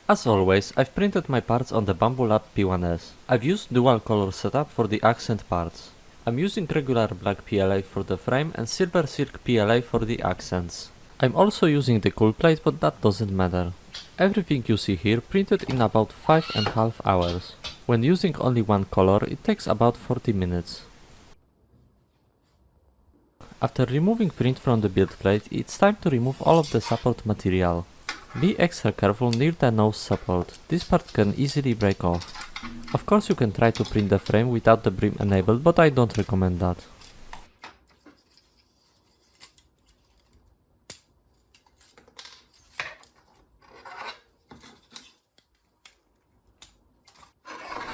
As always, I've printed my parts on the Bambu Lab P1S. I've used dual color setup for the accent parts. I'm using regular black PLA for the frame and silver silk PLA for the accents. I'm also using the cool plate, but that doesn't matter. Everything you see here printed in about 5.5 hours. When using only one color, it takes about 40 minutes. After removing print from the build plate, it's time to remove all of the support material. Be extra careful near the nose support, this part can easily break off. Of course you can try to print the frame without the brim enabled, but I don't recommend that.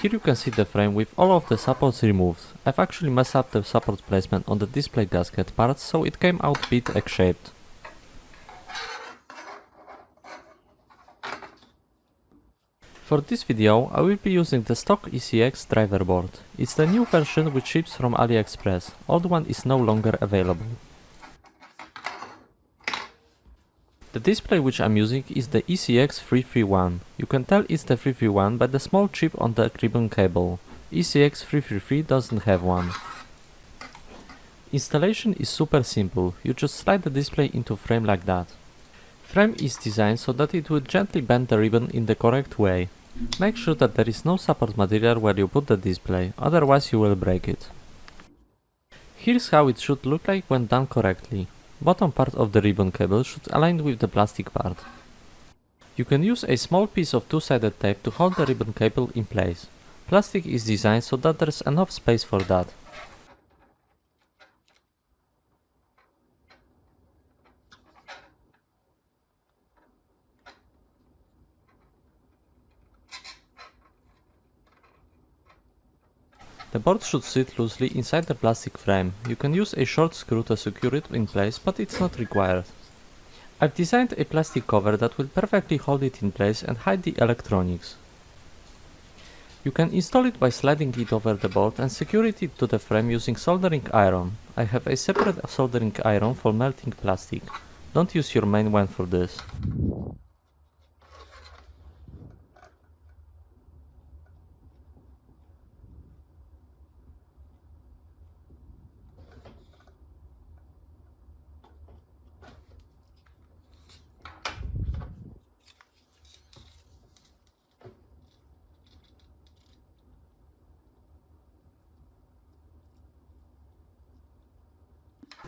Here you can see the frame with all of the supports removed. I've actually messed up the support placement on the display gasket parts, so it came out a bit egg-shaped. For this video, I will be using the stock ECX driver board. It's the new version which ships from AliExpress. Old one is no longer available. The display which I'm using is the ECX 331. You can tell it's the 331 by the small chip on the ribbon cable. ECX 333 doesn't have one. Installation is super simple, you just slide the display into frame like that. Frame is designed so that it will gently bend the ribbon in the correct way. Make sure that there is no support material where you put the display, otherwise you will break it. Here's how it should look like when done correctly. Bottom part of the ribbon cable should align with the plastic part. You can use a small piece of two-sided tape to hold the ribbon cable in place. Plastic is designed so that there's enough space for that. The board should sit loosely inside the plastic frame. You can use a short screw to secure it in place, but it's not required. I've designed a plastic cover that will perfectly hold it in place and hide the electronics. You can install it by sliding it over the board and secure it to the frame using soldering iron. I have a separate soldering iron for melting plastic. Don't use your main one for this.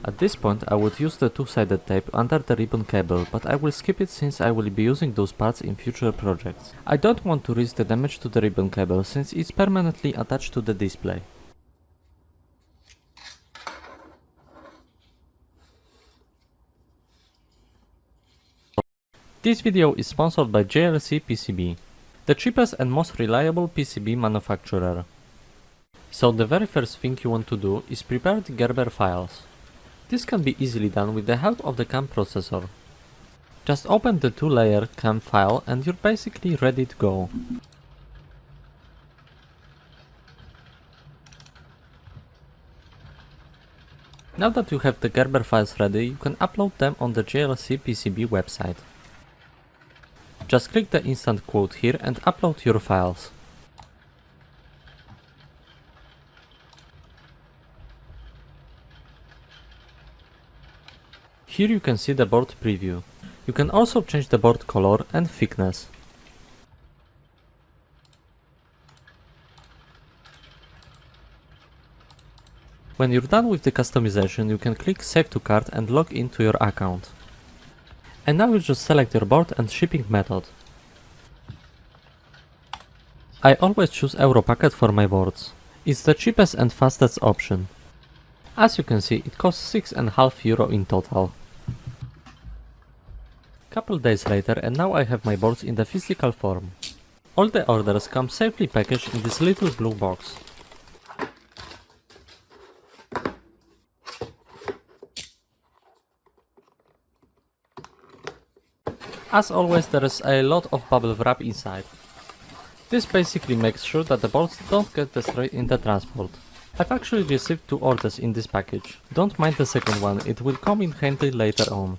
At this point I would use the two-sided tape under the ribbon cable, but I will skip it since I will be using those parts in future projects. I don't want to risk the damage to the ribbon cable since it's permanently attached to the display. This video is sponsored by JLCPCB, the cheapest and most reliable PCB manufacturer. So the very first thing you want to do is prepare the Gerber files. This can be easily done with the help of the CAM processor. Just open the two-layer CAM file and you're basically ready to go. Now that you have the Gerber files ready, you can upload them on the JLCPCB website. Just click the instant quote here and upload your files. Here you can see the board preview. You can also change the board color and thickness. When you're done with the customization, you can click Save to Cart and log into your account. And now you just select your board and shipping method. I always choose Europacket for my boards. It's the cheapest and fastest option. As you can see, it costs €6.50 in total. Couple days later and now I have my boards in the physical form. All the orders come safely packaged in this little blue box. As always, there is a lot of bubble wrap inside. This basically makes sure that the boards don't get destroyed in the transport. I've actually received 2 orders in this package. Don't mind the second one, it will come in handy later on.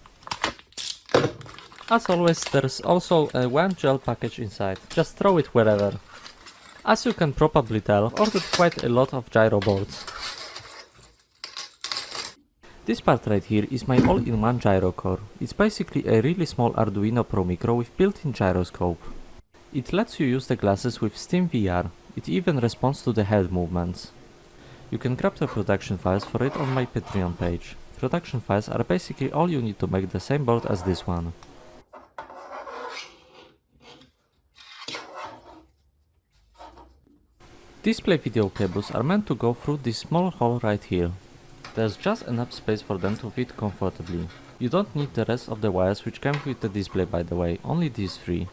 As always, there's also a one gel package inside, just throw it wherever. As you can probably tell, I've ordered quite a lot of gyro boards. This part right here is my all-in-one gyro core. It's basically a really small Arduino Pro Micro with built-in gyroscope. It lets you use the glasses with SteamVR. It even responds to the head movements. You can grab the production files for it on my Patreon page. Production files are basically all you need to make the same board as this one. Display video cables are meant to go through this small hole right here. There's just enough space for them to fit comfortably. You don't need the rest of the wires which came with the display, by the way, only these three.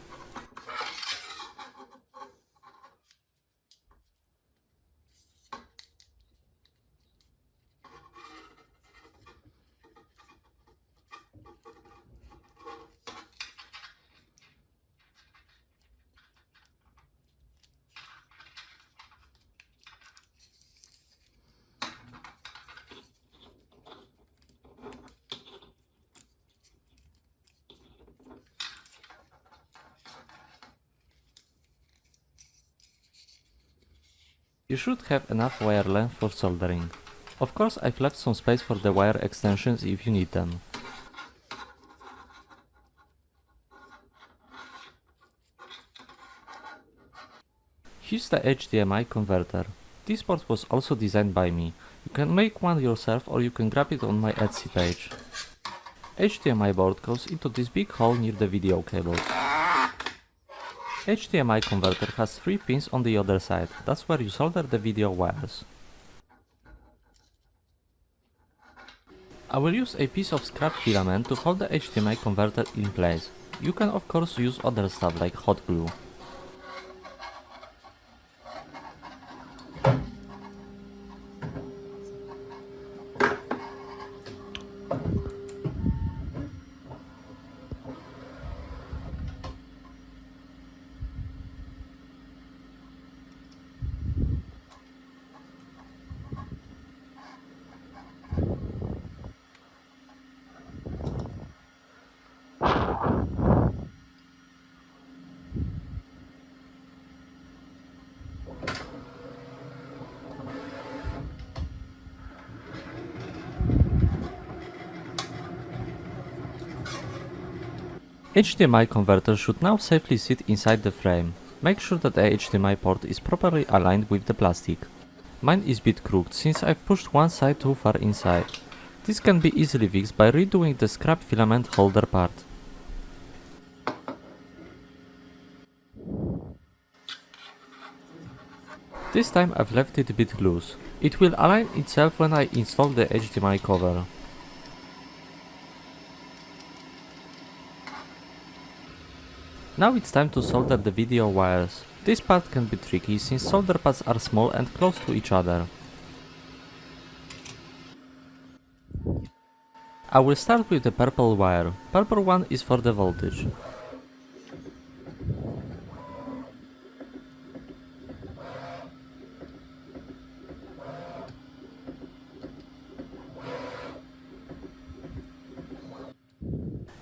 You should have enough wire length for soldering. Of course, I've left some space for the wire extensions if you need them. Here's the HDMI converter. This board was also designed by me. You can make one yourself or you can grab it on my Etsy page. HDMI board goes into this big hole near the video cables. HDMI converter has 3 pins on the other side, that's where you solder the video wires. I will use a piece of scrap filament to hold the HDMI converter in place. You can of course use other stuff like hot glue. HDMI converter should now safely sit inside the frame. Make sure that the HDMI port is properly aligned with the plastic. Mine is a bit crooked since I've pushed one side too far inside. This can be easily fixed by redoing the scrap filament holder part. This time I've left it a bit loose. It will align itself when I install the HDMI cover. Now it's time to solder the video wires. This part can be tricky since solder pads are small and close to each other. I will start with the purple wire. Purple one is for the voltage.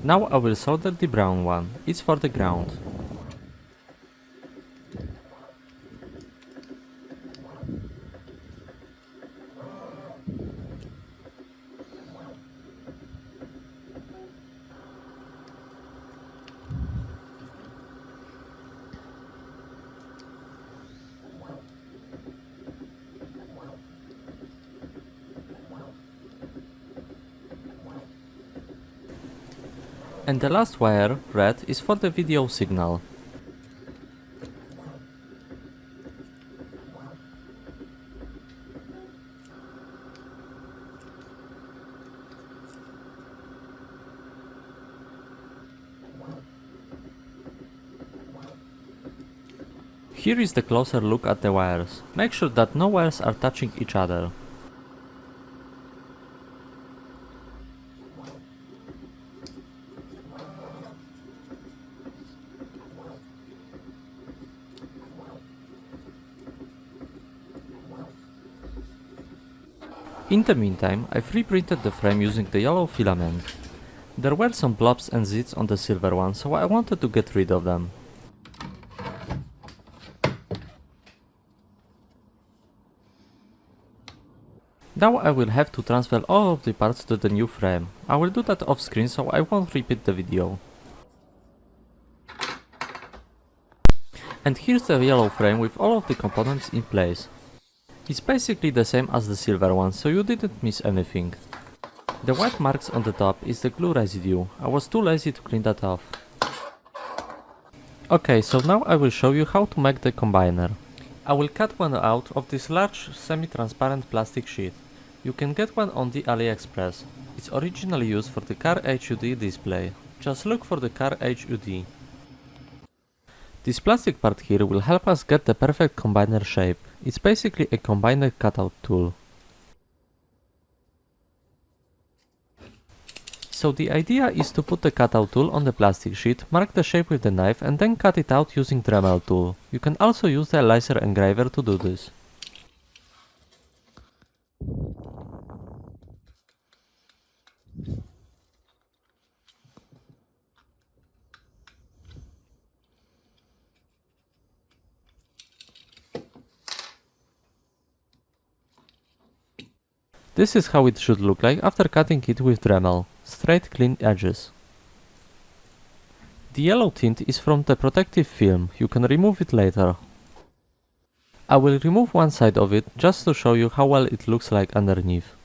Now I will solder the brown one, it's for the ground. And the last wire, red, is for the video signal. Here is the closer look at the wires. Make sure that no wires are touching each other. In the meantime, I've reprinted the frame using the yellow filament. There were some blobs and zits on the silver one, so I wanted to get rid of them. Now I will have to transfer all of the parts to the new frame. I will do that off screen so I won't repeat the video. And here's the yellow frame with all of the components in place. It's basically the same as the silver one, so you didn't miss anything. The white marks on the top is the glue residue. I was too lazy to clean that off. Okay, so now I will show you how to make the combiner. I will cut one out of this large semi-transparent plastic sheet. You can get one on the AliExpress. It's originally used for the car HUD display. Just look for the car HUD. This plastic part here will help us get the perfect combiner shape. It's basically a combiner cutout tool. So the idea is to put the cutout tool on the plastic sheet, mark the shape with the knife and then cut it out using Dremel tool. You can also use the laser engraver to do this. This is how it should look like after cutting it with Dremel. Straight clean edges. The yellow tint is from the protective film, you can remove it later. I will remove one side of it just to show you how well it looks like underneath.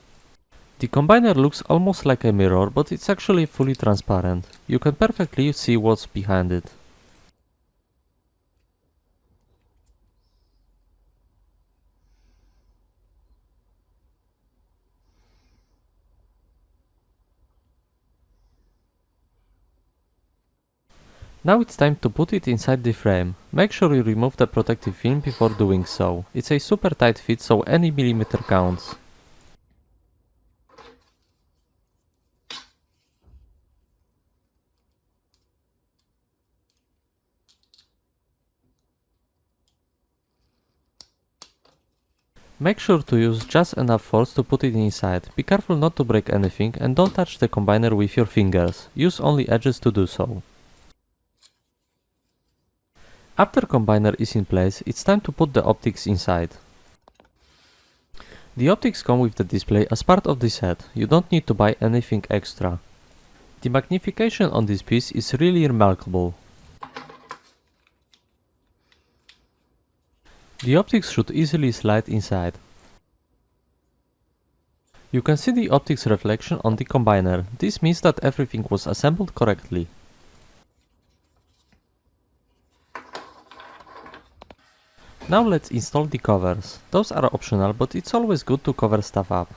The combiner looks almost like a mirror, but it's actually fully transparent. You can perfectly see what's behind it. Now it's time to put it inside the frame. Make sure you remove the protective film before doing so. It's a super tight fit, so any millimeter counts. Make sure to use just enough force to put it inside. Be careful not to break anything and don't touch the combiner with your fingers. Use only edges to do so. After combiner is in place, it's time to put the optics inside. The optics come with the display as part of the set. You don't need to buy anything extra. The magnification on this piece is really remarkable. The optics should easily slide inside. You can see the optics reflection on the combiner. This means that everything was assembled correctly. Now let's install the covers. Those are optional, but it's always good to cover stuff up.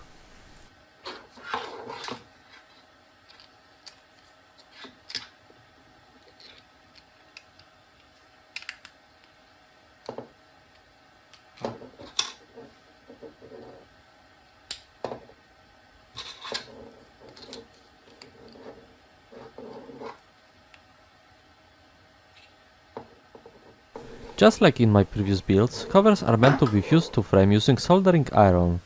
Just like in my previous builds, covers are meant to be fused to frame using soldering iron.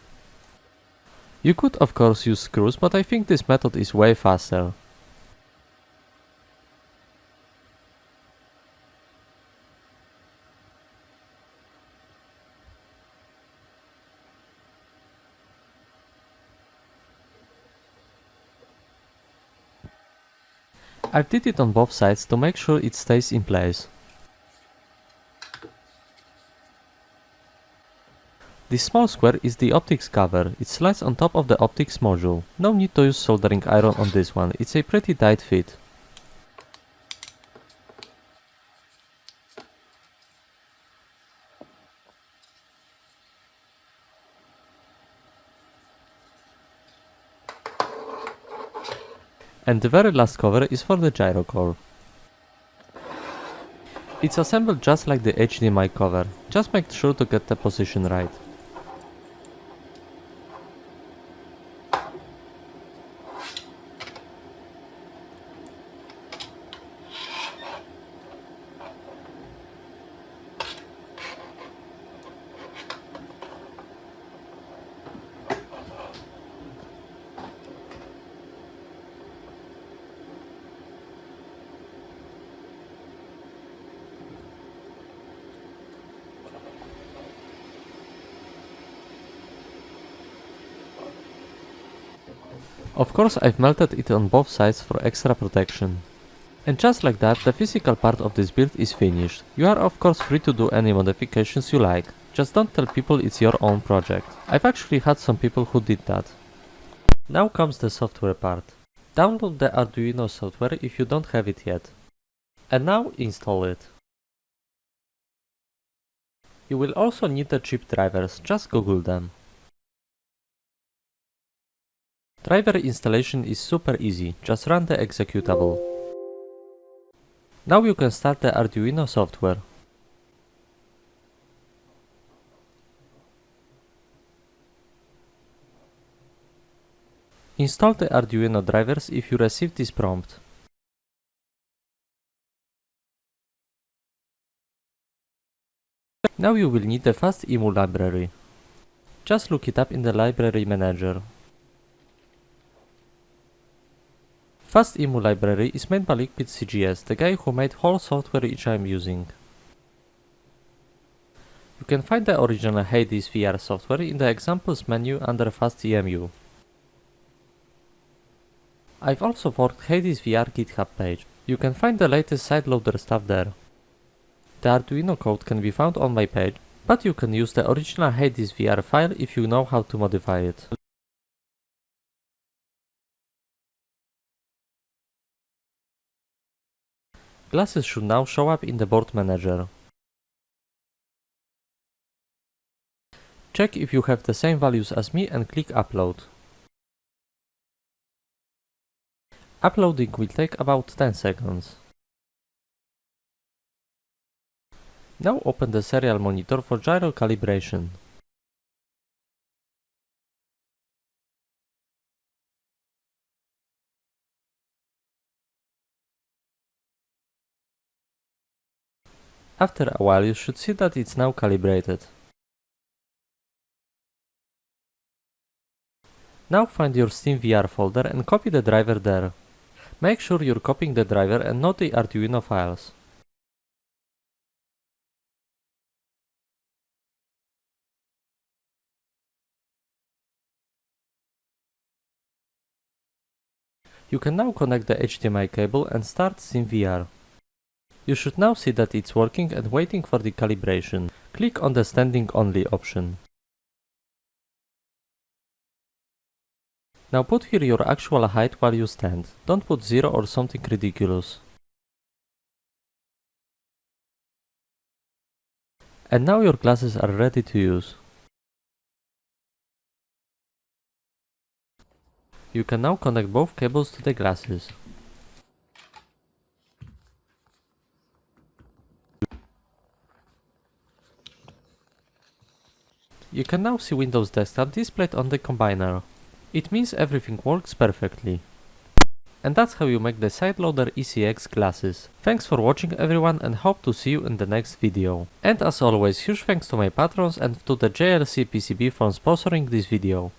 You could of course use screws, but I think this method is way faster. I did it on both sides to make sure it stays in place. This small square is the optics cover. It slides on top of the optics module. No need to use soldering iron on this one, it's a pretty tight fit. And the very last cover is for the Gyro Core. It's assembled just like the HDMI cover. Just make sure to get the position right. Of course, I've melted it on both sides for extra protection. And just like that, the physical part of this build is finished. You are of course free to do any modifications you like. Just don't tell people it's your own project. I've actually had some people who did that. Now comes the software part. Download the Arduino software if you don't have it yet. And now install it. You will also need the chip drivers, just Google them. Driver installation is super easy, just run the executable. Now you can start the Arduino software. Install the Arduino drivers if you receive this prompt. Now you will need the FastEmu library. Just look it up in the library manager. FastEmu library is made by Liquid CGS, the guy who made whole software which I am using. You can find the original HDMI software in the examples menu under FastEmu. I've also forked HDMI GitHub page. You can find the latest Sideloader stuff there. The Arduino code can be found on my page, but you can use the original HDMI file if you know how to modify it. Glasses should now show up in the board manager. Check if you have the same values as me and click upload. Uploading will take about 10 seconds. Now open the serial monitor for gyro calibration. After a while you should see that it's now calibrated. Now find your SteamVR folder and copy the driver there. Make sure you're copying the driver and not the Arduino files. You can now connect the HDMI cable and start SteamVR. You should now see that it's working and waiting for the calibration. Click on the standing only option. Now put here your actual height while you stand. Don't put 0 or something ridiculous. And now your glasses are ready to use. You can now connect both cables to the glasses. You can now see Windows Desktop displayed on the combiner. It means everything works perfectly. And that's how you make the Sideloader ECX glasses. Thanks for watching everyone and hope to see you in the next video. And as always, huge thanks to my patrons and to the JLCPCB for sponsoring this video.